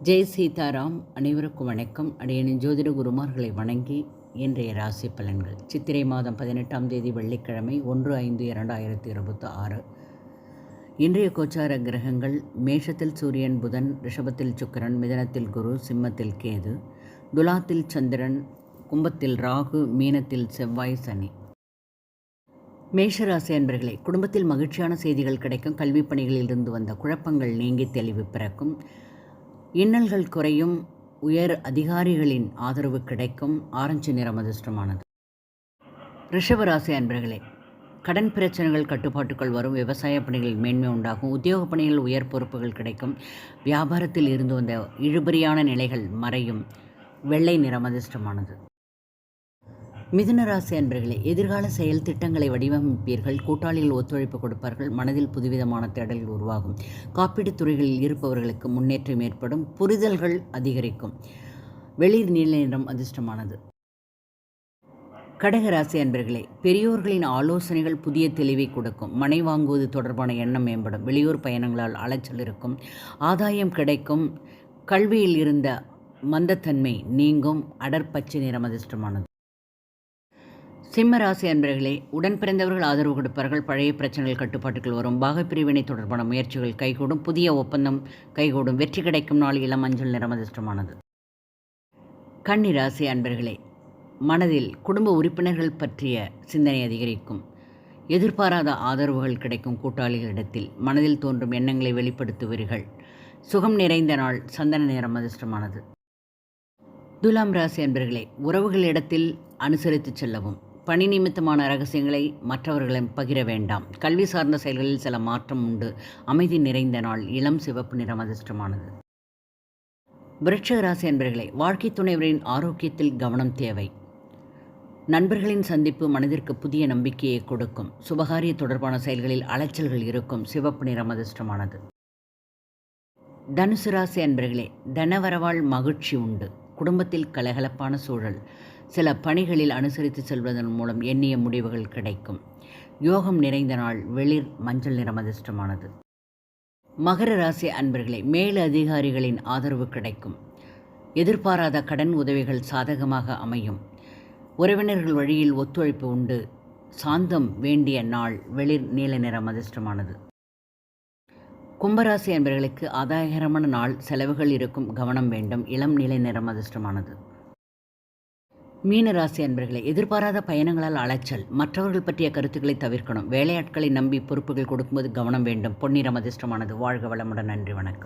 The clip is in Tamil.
ஜெய் சீதாராம். அனைவருக்கும் வணக்கம். அடியனின் ஜோதிட குருமார்களை வணங்கி இன்றைய ராசி பலன்கள். சித்திரை மாதம் 18ஆம் தேதி வெள்ளிக்கிழமை 1/5/2026. இன்றைய கோச்சார கிரகங்கள்: மேஷத்தில் சூரியன், புதன்; ரிஷபத்தில் சுக்கிரன்; மிதனத்தில் குரு; சிம்மத்தில் கேது; துலாத்தில் சந்திரன்; கும்பத்தில் ராகு; மீனத்தில் செவ்வாய், சனி. மேஷராசி அன்பர்களே, குடும்பத்தில் மகிழ்ச்சியான செய்திகள் கிடைக்கும். கல்வி பணிகளில் இருந்து வந்த குழப்பங்கள் நீங்கி தெளிவு பிறக்கும். இன்னல்கள் குறையும். உயர் அதிகாரிகளின் ஆதரவு கிடைக்கும். ஆரஞ்சு நிறம் அதிர்ஷ்டமானது. ரிஷபராசி அன்பர்களே, கடன் பிரச்சனைகள் கட்டுப்பாட்டுக்குள் வரும். விவசாய பணிகளில் மேன்மை உண்டாகும். உத்தியோக பணிகளில் உயர் பொறுப்புகள் கிடைக்கும். வியாபாரத்தில் இருந்து வந்த இழுபறியான நிலைகள் மறையும். வெள்ளை நிறம் அதிர்ஷ்டமானது. மிதுன ராசி அன்பர்களே, எதிர்கால செயல் திட்டங்களை வடிவமைப்பீர்கள். கூட்டாளிகள் ஒத்துழைப்பு கொடுப்பார்கள். மனதில் புதுவிதமான தேடல்கள் உருவாகும். காப்பீட்டுத் துறைகளில் இருப்பவர்களுக்கு முன்னேற்றம் ஏற்படும். புரிதல்கள் அதிகரிக்கும். வெளிர் நீல நிறம் அதிர்ஷ்டமானது. கடகராசி அன்பர்களே, பெரியோர்களின் ஆலோசனைகள் புதிய தெளிவை கொடுக்கும். மனை வாங்குவது தொடர்பான எண்ணம் மேம்படும். வெளியூர் பயணங்களால் அலைச்சல் இருக்கும். ஆதாயம் கிடைக்கும். கல்வியில் இருந்த மந்தத்தன்மை நீங்கும். அடர்பச்சை நிறம் அதிர்ஷ்டமானது. சிம்ம ராசி அன்பர்களே, உடன் பிறந்தவர்கள் ஆதரவு கொடுப்பார்கள். பழைய பிரச்சனைகள் கட்டுப்பாட்டுகள் வரும். பாகப்பிரிவினை தொடர்பான முயற்சிகள் கைகூடும். புதிய ஒப்பந்தம் கைகூடும். வெற்றி கிடைக்கும் நாள் இளம் மஞ்சள் நிறம் அதிர்ஷ்டமானது. கன்னி ராசி அன்பர்களே, மனதில் குடும்ப உறுப்பினர்கள் பற்றிய சிந்தனை அதிகரிக்கும். எதிர்பாராத ஆதரவுகள் கிடைக்கும். கூட்டாளிகளிடத்தில் மனதில் தோன்றும் எண்ணங்களை வெளிப்படுத்துவீர்கள். சுகம் நிறைந்த நாள். சந்தன நிறம் அதிர்ஷ்டமானது. துலாம் ராசி அன்பர்களே, உறவுகளிடத்தில் அனுசரித்து செல்லவும். பணி நிமித்தமான ரகசியங்களை மற்றவர்களிடம் பகிர வேண்டாம். கல்வி சார்ந்த செயல்களில் சில மாற்றம் உண்டு. அமைதி நிறைந்த நாள். இளம் சிவப்பு நிறம் அதிர்ஷ்டமானது. விருச்சிக ராசி அன்பர்களே, வாழ்க்கை துணைவரின் ஆரோக்கியத்தில் கவனம் தேவை. நண்பர்களின் சந்திப்பு மனதிற்கு புதிய நம்பிக்கையை கொடுக்கும். சுபகாரிய தொடர்பான செயல்களில் அலைச்சல்கள் இருக்கும். சிவப்பு நிறம் அதிர்ஷ்டமானது. தனுசு ராசி அன்பர்களே, தனவரவால் மகிழ்ச்சி உண்டு. குடும்பத்தில் கலகலப்பான சூழல். சில பணிகளில் அனுசரித்து செல்வதன் மூலம் எண்ணிய முடிவுகள் கிடைக்கும். யோகம் நிறைந்த நாள். வெளிர் மஞ்சள் நிறம் அதிர்ஷ்டமானது. மகர ராசி அன்பர்களே, மேல் அதிகாரிகளின் ஆதரவு கிடைக்கும். எதிர்பாராத கடன் உதவிகள் சாதகமாக அமையும். உறவினர்கள் வழியில் ஒத்துழைப்பு உண்டு. சாந்தம் வேண்டிய நாள். வெளிர் நீல நிறம் அதிர்ஷ்டமானது. கும்பராசி அன்பர்களுக்கு ஆதாயகரமான நாள். செலவுகள் இருக்கும். கவனம் வேண்டும். இளம் நீல நிறம் அதிர்ஷ்டமானது. மீனராசி அன்பர்களே, எதிர்பாராத பயணங்களால் அலைச்சல். மற்றவர்கள் பற்றிய கருத்துக்களை தவிர்க்கணும். வேலையாட்களை நம்பி பொறுப்புகள் கொடுக்கும்போது கவனம் வேண்டும். பொன்னிறம் அதிர்ஷ்டமானது. வாழ்க வளமுடன். நன்றி, வணக்கம்.